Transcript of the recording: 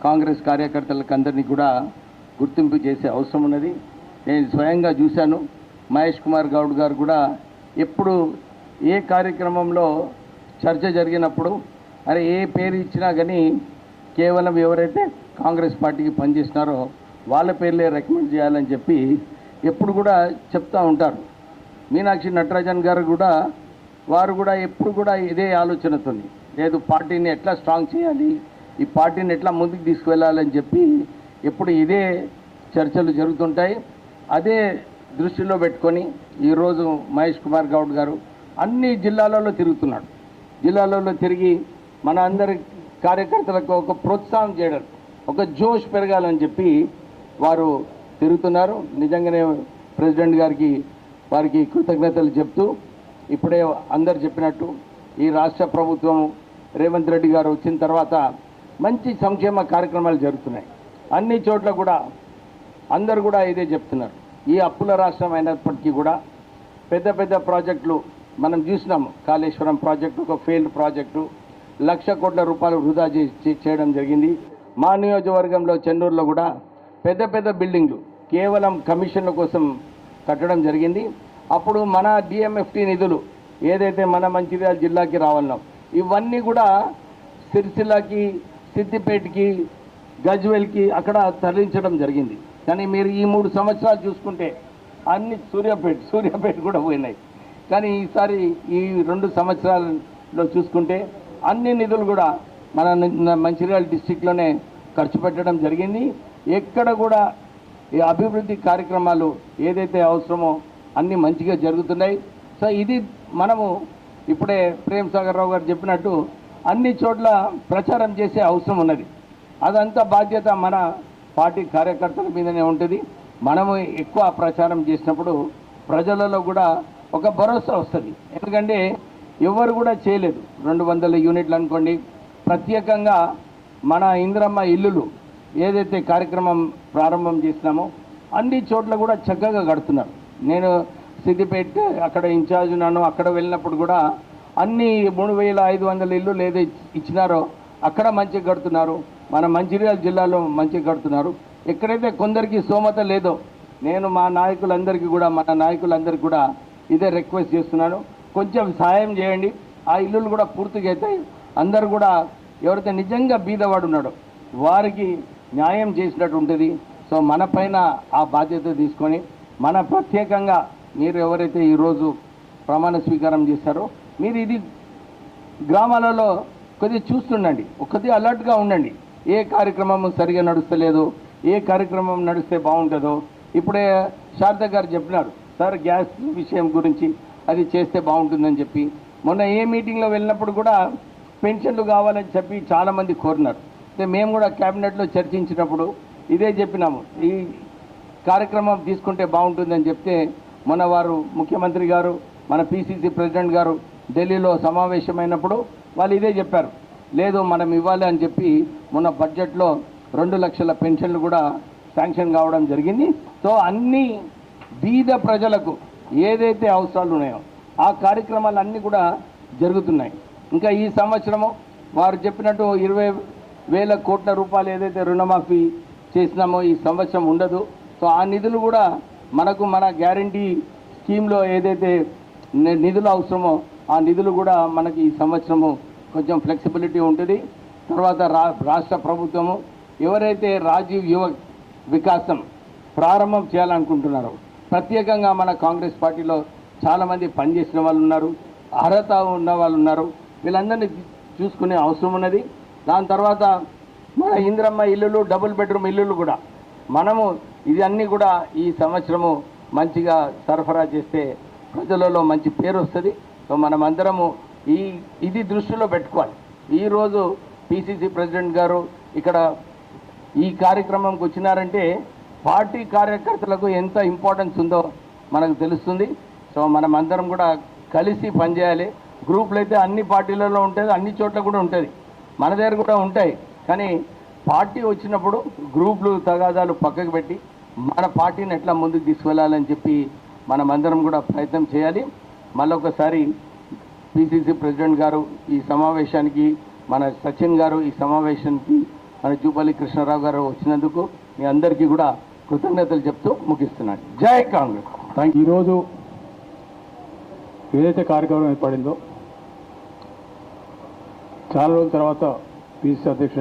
కాంగ్రెస్ కార్యకర్తలకు అందరినీ కూడా గుర్తింపు చేసే అవసరం ఉన్నది. నేను స్వయంగా చూశాను. మహేష్ కుమార్ గౌడ్ గారు కూడా ఎప్పుడు ఏ కార్యక్రమంలో చర్చ జరిగినప్పుడు అరే ఏ పేరు ఇచ్చినా కానీ కేవలం ఎవరైతే కాంగ్రెస్ పార్టీకి పనిచేస్తున్నారో వాళ్ళ పేర్లే రికమెండ్ చేయాలని చెప్పి ఎప్పుడు కూడా చెప్తూ ఉంటారు. మీనాక్షి నటరాజన్ గారు కూడా వారు కూడా ఎప్పుడు కూడా ఇదే ఆలోచనతో లేదు పార్టీని ఎట్లా స్ట్రాంగ్ చేయాలి, ఈ పార్టీని ఎట్లా ముందుకు తీసుకువెళ్ళాలని చెప్పి ఎప్పుడు ఇదే చర్చలు జరుగుతుంటాయి. అదే దృష్టిలో పెట్టుకొని ఈరోజు మహేష్ కుమార్ గౌడ్ గారు అన్ని జిల్లాలలో తిరుగుతున్నాడు. జిల్లాలలో తిరిగి మన అందరి కార్యకర్తలకు ఒక ప్రోత్సాహం చేయడం, ఒక జోష్ పెరగాలని చెప్పి వారు తిరుగుతున్నారు. నిజంగానే ప్రెసిడెంట్ గారికి వారికి కృతజ్ఞతలు చెప్తూ ఇప్పుడే అందరు చెప్పినట్టు ఈ రాష్ట్ర ప్రభుత్వం రేవంత్ రెడ్డి గారు వచ్చిన తర్వాత మంచి సంక్షేమ కార్యక్రమాలు జరుగుతున్నాయి. అన్ని చోట్ల కూడా అందరు కూడా ఇదే చెప్తున్నారు. ఈ అప్పుల రాష్ట్రం అయినప్పటికీ కూడా పెద్ద పెద్ద ప్రాజెక్టులు మనం చూసినాము. కాళేశ్వరం ప్రాజెక్టు ఒక ఫెయిల్డ్ ప్రాజెక్టు, 1,00,000 కోట్ల రూపాయలు వృధా చేయడం జరిగింది. మా నియోజకవర్గంలో చెన్నూరులో కూడా పెద్ద పెద్ద బిల్డింగ్లు కేవలం కమిషన్ల కోసం కట్టడం జరిగింది. అప్పుడు మన డిఎంఎఫ్టీ నిధులు ఏదైతే మన మంచిర్యాల జిల్లాకి రావాలనో ఇవన్నీ కూడా సిరిసిల్లకి, సిద్దిపేటకి, గజ్వేల్కి అక్కడ తరలించడం జరిగింది. కానీ మీరు ఈ 3 సంవత్సరాలు చూసుకుంటే అన్ని సూర్యాపేట కూడా పోయినాయి. కానీ ఈసారి ఈ 2 సంవత్సరాలలో చూసుకుంటే అన్ని నిధులు కూడా మన మంచిర్యాల డిస్టిక్లోనే ఖర్చు పెట్టడం జరిగింది. ఎక్కడ కూడా ఈ అభివృద్ధి కార్యక్రమాలు ఏదైతే అవసరమో అన్నీ మంచిగా జరుగుతున్నాయి. సో ఇది మనము ఇప్పుడే ప్రేమ్ సాగర్ రావు గారు చెప్పినట్టు అన్ని చోట్ల ప్రచారం చేసే అవసరం ఉన్నది. అదంతా బాధ్యత మన పార్టీ కార్యకర్తల మీదనే ఉంటుంది. మనము ఎక్కువ ప్రచారం చేసినప్పుడు ప్రజలలో కూడా ఒక భరోసా వస్తుంది. ఎందుకంటే ఎవరు కూడా చేయలేదు. 200 యూనిట్లు అనుకోండి, ప్రత్యేకంగా మన ఇందిరమ్మ ఇల్లులు ఏదైతే కార్యక్రమం ప్రారంభం చేసినామో అన్ని చోట్ల కూడా చక్కగా కడుతున్నారు. నేను సిద్దిపేట అక్కడ ఇన్ఛార్జ్ ఉన్నాను. అక్కడ వెళ్ళినప్పుడు కూడా అన్ని 3,500 ఇల్లు ఏదైతే ఇచ్చినారో అక్కడ మంచిగా కడుతున్నారు. మన మంచిర్యాల జిల్లాలో మంచిగా కడుతున్నారు. ఎక్కడైతే కొందరికి స్తోమత లేదో నేను మన నాయకులందరికీ కూడా ఇదే రిక్వెస్ట్ చేస్తున్నాను. కొంచెం సహాయం చేయండి. ఆ ఇల్లులు కూడా పూర్తిగా అవుతాయి. అందరూ కూడా ఎవరైతే నిజంగా బీదవాడు ఉన్నాడో వారికి న్యాయం చేసినట్టు ఉంటుంది. సో మన పైన ఆ బాధ్యత తీసుకొని మన ప్రత్యేకంగా మీరు ఎవరైతే ఈరోజు ప్రమాణ స్వీకారం చేస్తారో మీరు ఇది గ్రామాలలో కొద్దిగా చూస్తుండండి, కొద్దిగా అలర్ట్గా ఉండండి. ఏ కార్యక్రమం సరిగా నడుస్తలేదో, ఏ కార్యక్రమం నడిస్తే బాగుంటుందో. ఇప్పుడే శారద గారు చెప్పినారు, సార్ గ్యాస్ విషయం గురించి అది చేస్తే బాగుంటుందని చెప్పి. మొన్న ఏ మీటింగ్లో వెళ్ళినప్పుడు కూడా పెన్షన్లు కావాలని చెప్పి చాలామంది కోరినారు. మేము కూడా క్యాబినెట్లో చర్చించినప్పుడు ఇదే చెప్పినాము, ఈ కార్యక్రమం తీసుకుంటే బాగుంటుందని చెప్తే మొన్న వారు ముఖ్యమంత్రి గారు, మన పిసిసి ప్రెసిడెంట్ గారు ఢిల్లీలో సమావేశమైనప్పుడు వాళ్ళు ఇదే చెప్పారు, లేదు మనం ఇవ్వాలి అని చెప్పి మొన్న బడ్జెట్లో 2 లక్షల పెన్షన్లు కూడా శాంక్షన్ కావడం జరిగింది. సో అన్ని బీద ప్రజలకు ఏదైతే అవసరాలు ఉన్నాయో ఆ కార్యక్రమాలు అన్నీ కూడా జరుగుతున్నాయి. ఇంకా ఈ సంవత్సరము వారు చెప్పినట్టు 20,000 కోట్ల రూపాయలు ఏదైతే రుణమాఫీ చేసినామో ఈ సంవత్సరం ఉండదు. సో ఆ నిధులు కూడా మన గ్యారంటీ స్కీమ్లో ఏదైతే నిధులు అవసరమో ఆ నిధులు కూడా మనకి ఈ సంవత్సరము కొంచెం ఫ్లెక్సిబిలిటీ ఉంటుంది. తర్వాత రాష్ట్ర ప్రభుత్వము ఎవరైతే రాజీవ్ యువ వికాసం ప్రారంభం చేయాలనుకుంటున్నారో, ప్రత్యేకంగా మన కాంగ్రెస్ పార్టీలో చాలామంది పనిచేసిన వాళ్ళు ఉన్నారు, అర్హత ఉన్న వాళ్ళు ఉన్నారు. వీళ్ళందరినీ చూసుకునే అవసరం ఉన్నది. దాని తర్వాత మన ఇందిరమ్మ ఇల్లులు, డబుల్ బెడ్రూమ్ ఇల్లులు కూడా మనము ఇది అన్నీ కూడా ఈ సంవత్సరము మంచిగా సరఫరా చేస్తే ప్రజలలో మంచి పేరు వస్తుంది. సో మనం అందరము ఇది దృష్టిలో పెట్టుకోవాలి. ఈరోజు పిసిసి ప్రెసిడెంట్ గారు ఇక్కడ ఈ కార్యక్రమంకి వచ్చినారంటే పార్టీ కార్యకర్తలకు ఎంత ఇంపార్టెన్స్ ఉందో మనకు తెలుస్తుంది. సో మనం అందరం కూడా కలిసి పనిచేయాలి. గ్రూపులు అయితే అన్ని పార్టీలలో ఉంటుంది, అన్ని చోట్ల కూడా ఉంటుంది, మన దగ్గర కూడా ఉంటాయి. కానీ పార్టీ వచ్చినప్పుడు గ్రూపులు తగాదాలు పక్కకు పెట్టి మన పార్టీని ఎట్లా ముందుకు తీసుకెళ్లాలని చెప్పి మనం అందరం కూడా ప్రయత్నం చేయాలి. మళ్ళొకసారి పిసిసి ప్రెసిడెంట్ గారు ఈ సమావేశానికి, మన సచిన్ గారు ఈ సమావేశానికి మన జూపల్లి కృష్ణారావు గారు వచ్చినందుకు మీ అందరికీ కూడా కృతజ్ఞతలు చెప్తూ ముగిస్తున్నాను. జై కాంగ్రెస్. ఈరోజు ఏదైతే కార్యక్రమం ఏర్పడిందో చాలా రోజుల తర్వాత పిసిసి అధ్యక్షుడు